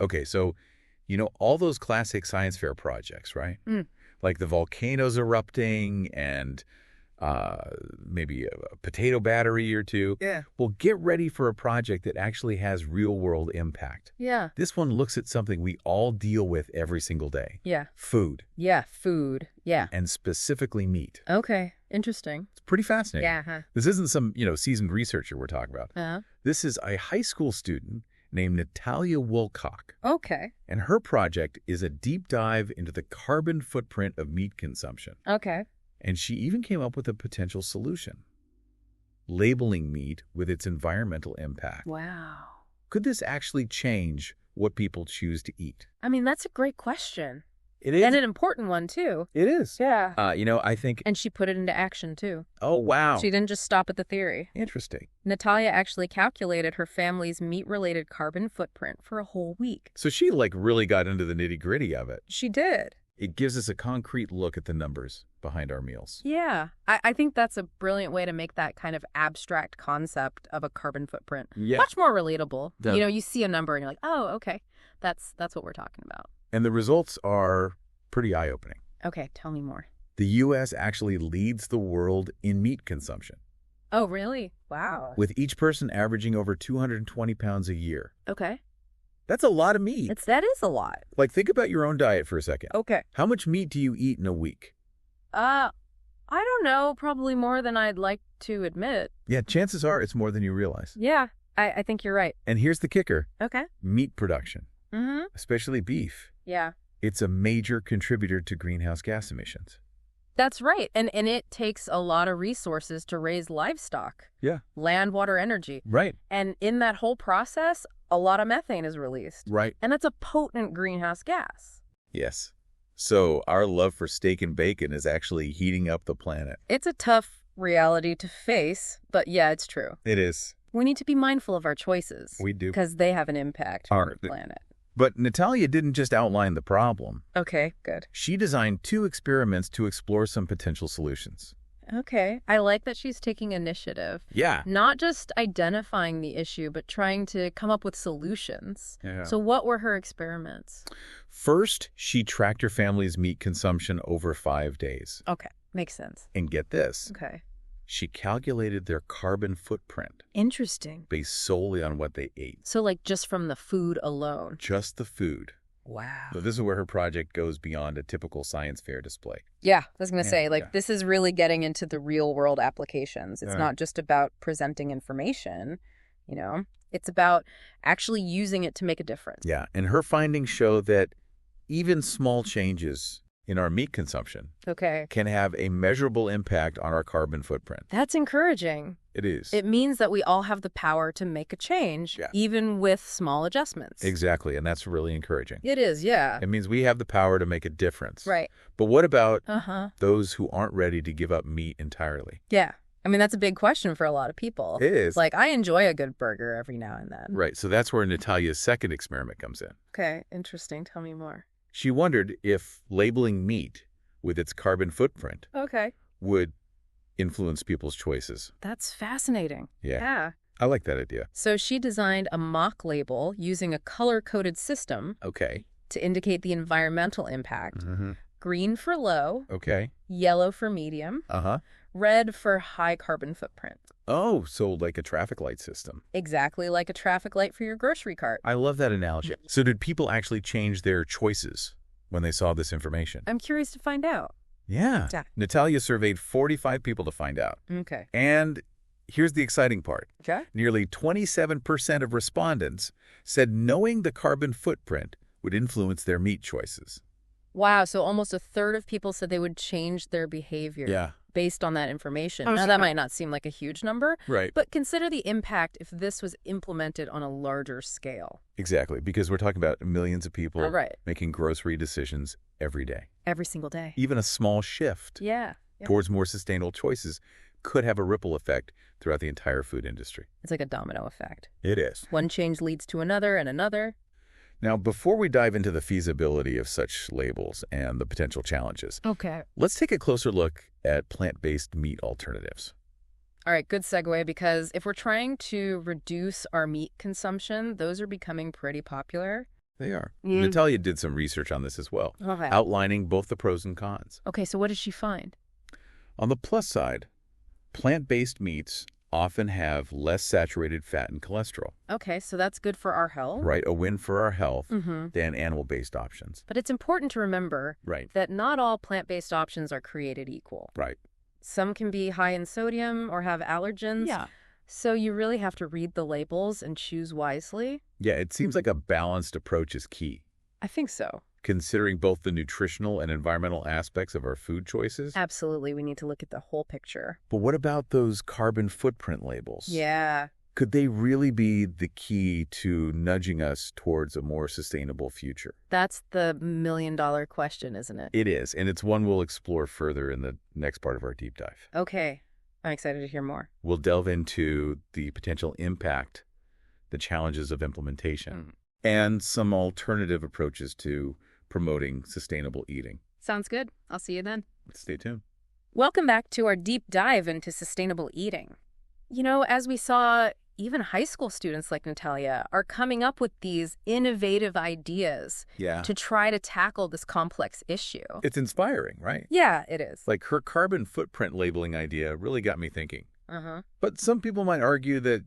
Okay, so, all those classic science fair projects, right? Mm. Like the volcanoes erupting and maybe a potato battery or two. Yeah. Well, get ready for a project that actually has real-world impact. Yeah. This one looks at something we all deal with every single day. Yeah. Food. Yeah, food. Yeah. And specifically meat. Okay, interesting. It's pretty fascinating. Yeah. Huh. This isn't some, seasoned researcher we're talking about. Uh-huh. This is a high school student named Natalia Woolcock. Okay. And her project is a deep dive into the carbon footprint of meat consumption. Okay. And she even came up with a potential solution. Labeling meat with its environmental impact. Wow. Could this actually change what people choose to eat? I mean, that's a great question. It is. And an important one, too. It is. Yeah. I think... And she put it into action, too. Oh, wow. She didn't just stop at the theory. Interesting. Natalia actually calculated her family's meat-related carbon footprint for a whole week. So she, really got into the nitty-gritty of it. She did. It gives us a concrete look at the numbers behind our meals. Yeah. I think that's a brilliant way to make that kind of abstract concept of a carbon footprint much more relatable. You see a number and you're like, oh, okay. That's what we're talking about. And the results are pretty eye-opening. Okay, tell me more. The U.S. actually leads the world in meat consumption. Oh, really? Wow. With each person averaging over 220 pounds a year. Okay. That's a lot of meat. That is a lot. Think about your own diet for a second. Okay. How much meat do you eat in a week? I don't know. Probably more than I'd like to admit. Yeah, chances are it's more than you realize. Yeah, I think you're right. And here's the kicker. Okay. Meat production. Mm-hmm. Especially beef. Yeah. It's a major contributor to greenhouse gas emissions. That's right. And it takes a lot of resources to raise livestock. Yeah. Land, water, energy. Right. And in that whole process, a lot of methane is released. Right. And that's a potent greenhouse gas. Yes. So our love for steak and bacon is actually heating up the planet. It's a tough reality to face, but yeah, it's true. It is. We need to be mindful of our choices. We do. Because they have an impact on the planet. But Natalia didn't just outline the problem. Okay, good. She designed 2 experiments to explore some potential solutions. Okay. I like that she's taking initiative. Yeah. Not just identifying the issue, but trying to come up with solutions. Yeah. So what were her experiments? First, she tracked her family's meat consumption over 5 days. Okay. Makes sense. And get this. Okay. She calculated their carbon footprint. Interesting. Based solely on what they ate. So just from the food alone? Just the food. Wow. So this is where her project goes beyond a typical science fair display. Yeah, I was going to say, this is really getting into the real world applications. It's not just about presenting information, It's about actually using it to make a difference. Yeah, and her findings show that even small changes in our meat consumption can have a measurable impact on our carbon footprint. That's encouraging. It is. It means that we all have the power to make a change, even with small adjustments. Exactly, and that's really encouraging. It is, yeah. It means we have the power to make a difference. Right. But what about those who aren't ready to give up meat entirely? Yeah. I mean, that's a big question for a lot of people. It is. I enjoy a good burger every now and then. Right, so that's where Natalia's second experiment comes in. Okay, interesting. Tell me more. She wondered if labeling meat with its carbon footprint would influence people's choices. That's fascinating. Yeah. I like that idea. So she designed a mock label using a color-coded system to indicate the environmental impact. Mm-hmm. Green for low. Okay. Yellow for medium. Red for high carbon footprint. Oh, so like a traffic light system. Exactly like a traffic light for your grocery cart. I love that analogy. So did people actually change their choices when they saw this information? I'm curious to find out. Yeah. Natalia surveyed 45 people to find out. Okay. And here's the exciting part. Okay. Nearly 27% of respondents said knowing the carbon footprint would influence their meat choices. Wow, so almost a third of people said they would change their behavior based on that information. Now, that might not seem like a huge number, but consider the impact if this was implemented on a larger scale. Exactly, because we're talking about millions of people making grocery decisions every day. Every single day. Even a small shift towards more sustainable choices could have a ripple effect throughout the entire food industry. It's like a domino effect. It is. One change leads to another and another. Now, before we dive into the feasibility of such labels and the potential challenges, let's take a closer look at plant-based meat alternatives. All right, good segue, because if we're trying to reduce our meat consumption, those are becoming pretty popular. They are. Natalia did some research on this as well, outlining both the pros and cons. Okay, so what did she find? On the plus side, plant-based meats often have less saturated fat and cholesterol. Okay, so that's good for our health. Right, a win for our health than animal-based options. But it's important to remember that not all plant-based options are created equal. Right. Some can be high in sodium or have allergens. Yeah. So you really have to read the labels and choose wisely. Yeah, it seems like a balanced approach is key. I think so. Considering both the nutritional and environmental aspects of our food choices. Absolutely. We need to look at the whole picture. But what about those carbon footprint labels? Yeah. Could they really be the key to nudging us towards a more sustainable future? That's the million-dollar question, isn't it? It is, and it's one we'll explore further in the next part of our deep dive. Okay. I'm excited to hear more. We'll delve into the potential impact, the challenges of implementation, and some alternative approaches to promoting sustainable eating. Sounds good. I'll see you then. Stay tuned. Welcome back to our deep dive into sustainable eating. You know, as we saw, even high school students like Natalia are coming up with these innovative ideas to try to tackle this complex issue. It's inspiring, right? Yeah, it is. Like her carbon footprint labeling idea really got me thinking. But some people might argue that,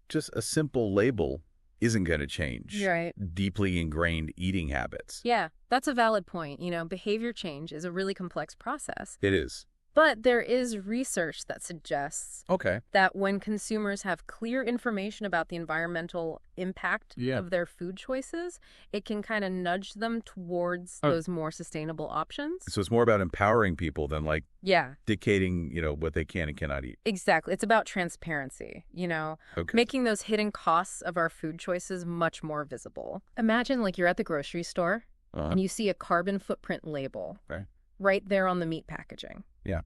just a simple label isn't going to change deeply ingrained eating habits. Yeah, that's a valid point. Behavior change is a really complex process. It is. But there is research that suggests that when consumers have clear information about the environmental impact of their food choices, it can kind of nudge them towards those more sustainable options. So it's more about empowering people than dictating, what they can and cannot eat. Exactly. It's about transparency, making those hidden costs of our food choices much more visible. Imagine you're at the grocery store and you see a carbon footprint label right there on the meat packaging. Yeah.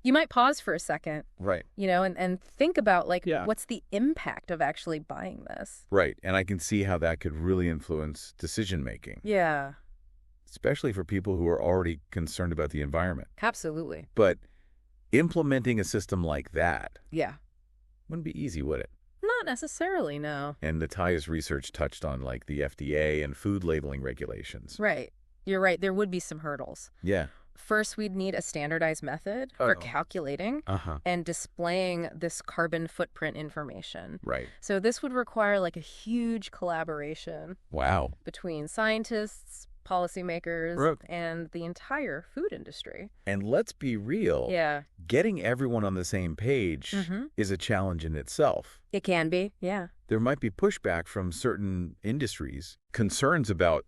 You might pause for a second. Right. And think about, what's the impact of actually buying this? Right. And I can see how that could really influence decision-making. Yeah. Especially for people who are already concerned about the environment. Absolutely. But implementing a system like that wouldn't be easy, would it? Not necessarily, no. And Natalia's research touched on, the FDA and food labeling regulations. Right. You're right. There would be some hurdles. Yeah. First, we'd need a standardized method for calculating and displaying this carbon footprint information. Right. So this would require a huge collaboration. Wow. Between scientists, policymakers, and the entire food industry. And let's be real. Yeah. Getting everyone on the same page is a challenge in itself. It can be, yeah. There might be pushback from certain industries, concerns about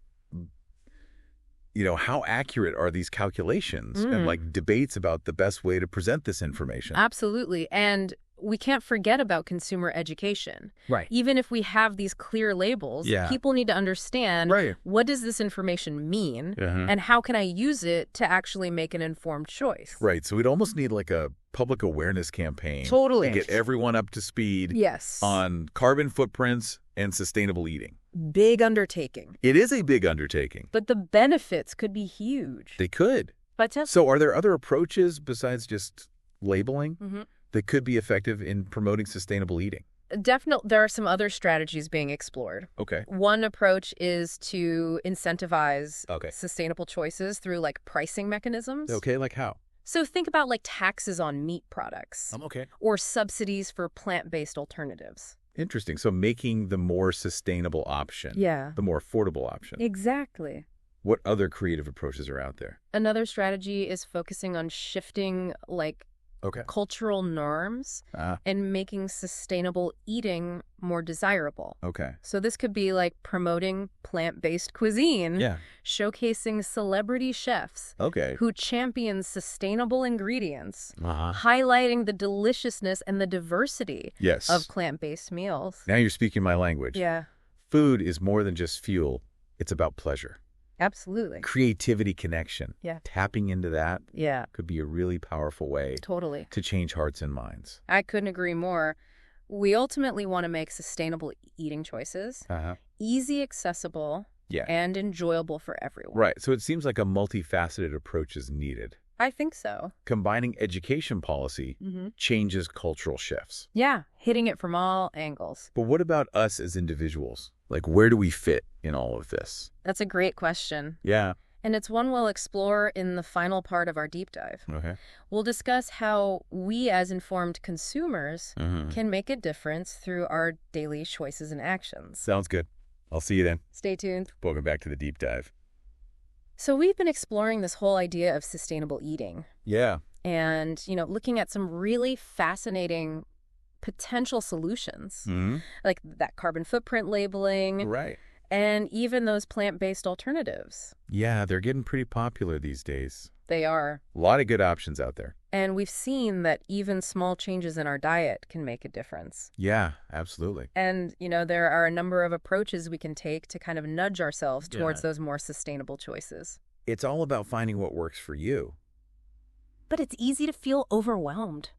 how accurate are these calculations and debates about the best way to present this information. Absolutely. And we can't forget about consumer education. Right. Even if we have these clear labels, people need to understand what does this information mean and how can I use it to actually make an informed choice. Right. So we'd almost need a public awareness campaign. Totally. To get everyone up to speed on carbon footprints and sustainable eating. Big undertaking. It is a big undertaking. But the benefits could be huge. They could. So are there other approaches besides just labeling that could be effective in promoting sustainable eating? Definitely. There are some other strategies being explored. Okay. One approach is to incentivize sustainable choices through pricing mechanisms. Okay, like how? So think about taxes on meat products. Okay. Or subsidies for plant-based alternatives. Interesting. So making the more sustainable option. Yeah. The more affordable option. Exactly. What other creative approaches are out there? Another strategy is focusing on shifting cultural norms and making sustainable eating more desirable. Okay. So this could be promoting plant-based cuisine, showcasing celebrity chefs who champion sustainable ingredients, highlighting the deliciousness and the diversity of plant-based meals. Now you're speaking my language. Yeah. Food is more than just fuel. It's about pleasure. Absolutely. Creativity, connection. Yeah. Tapping into that could be a really powerful way totally to change hearts and minds. I couldn't agree more. We ultimately want to make sustainable eating choices easy, accessible, and enjoyable for everyone. Right. So it seems like a multifaceted approach is needed. I think so. Combining education policy changes cultural shifts. Yeah, hitting it from all angles. But what about us as individuals? Where do we fit in all of this? That's a great question. Yeah. And it's one we'll explore in the final part of our deep dive. Okay. We'll discuss how we as informed consumers can make a difference through our daily choices and actions. Sounds good. I'll see you then. Stay tuned. Welcome back to the deep dive. So we've been exploring this whole idea of sustainable eating. Yeah. And, looking at some really fascinating potential solutions, like that carbon footprint labeling. Right. And even those plant-based alternatives. Yeah, they're getting pretty popular these days. They are. A lot of good options out there. And we've seen that even small changes in our diet can make a difference. Yeah, absolutely. And, there are a number of approaches we can take to kind of nudge ourselves towards those more sustainable choices. It's all about finding what works for you. But it's easy to feel overwhelmed.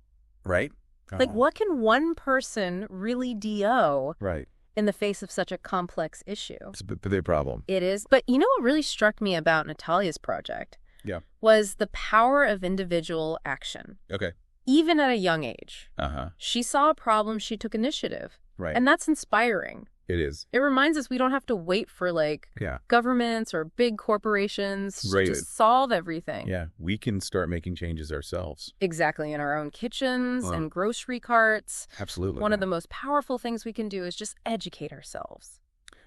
Right? Like, what can one person really do? Right. In the face of such a complex issue. It's a big problem. It is. But what really struck me about Natalia's project was the power of individual action. Okay. Even at a young age. Uh-huh. She saw a problem, she took initiative. Right. And that's inspiring. It is. It reminds us we don't have to wait for governments or big corporations to solve everything. Yeah, we can start making changes ourselves. Exactly, in our own kitchens and grocery carts. Absolutely. One of the most powerful things we can do is just educate ourselves.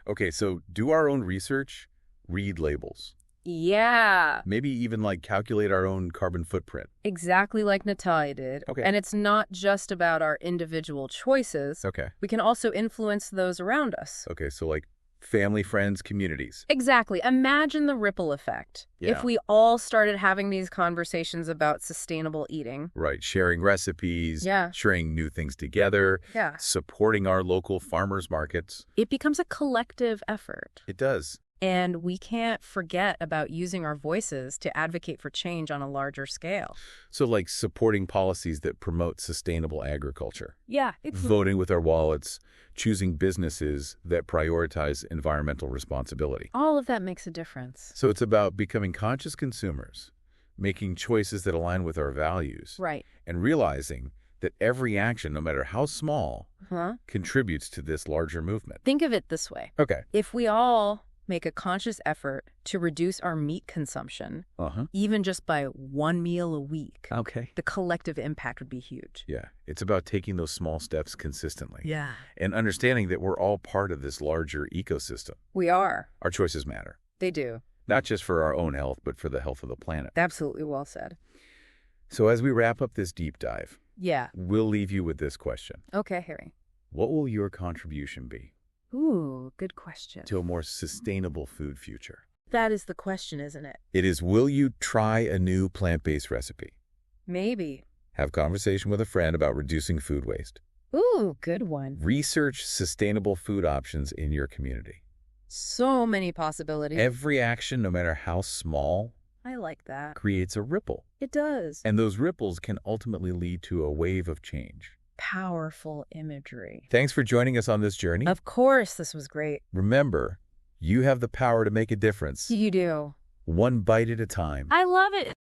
Okay, so do our own research, read labels. Yeah. Maybe even calculate our own carbon footprint. Exactly like Natalia did. Okay. And it's not just about our individual choices. Okay. We can also influence those around us. Okay, so family, friends, communities. Exactly. Imagine the ripple effect. Yeah. If we all started having these conversations about sustainable eating. Right. Sharing recipes. Yeah. Sharing new things together. Yeah. Supporting our local farmers markets. It becomes a collective effort. It does. And we can't forget about using our voices to advocate for change on a larger scale. So supporting policies that promote sustainable agriculture. Yeah. Voting with our wallets, choosing businesses that prioritize environmental responsibility. All of that makes a difference. So it's about becoming conscious consumers, making choices that align with our values. Right. And realizing that every action, no matter how small, contributes to this larger movement. Think of it this way. Okay. If we all make a conscious effort to reduce our meat consumption, even just by one meal a week, the collective impact would be huge. Yeah. It's about taking those small steps consistently. Yeah. And understanding that we're all part of this larger ecosystem. We are. Our choices matter. They do. Not just for our own health, but for the health of the planet. Absolutely well said. So as we wrap up this deep dive, we'll leave you with this question. Okay, Harry. What will your contribution be? Ooh, good question. To a more sustainable food future? That is the question, isn't it? It is, will you try a new plant-based recipe? Maybe. Have conversation with a friend about reducing food waste. Ooh, good one. Research sustainable food options in your community. So many possibilities. Every action, no matter how small, I like that. Creates a ripple. It does. And those ripples can ultimately lead to a wave of change. Powerful imagery. Thanks for joining us on this journey. Of course, this was great. Remember, you have the power to make a difference. You do. One bite at a time. I love it.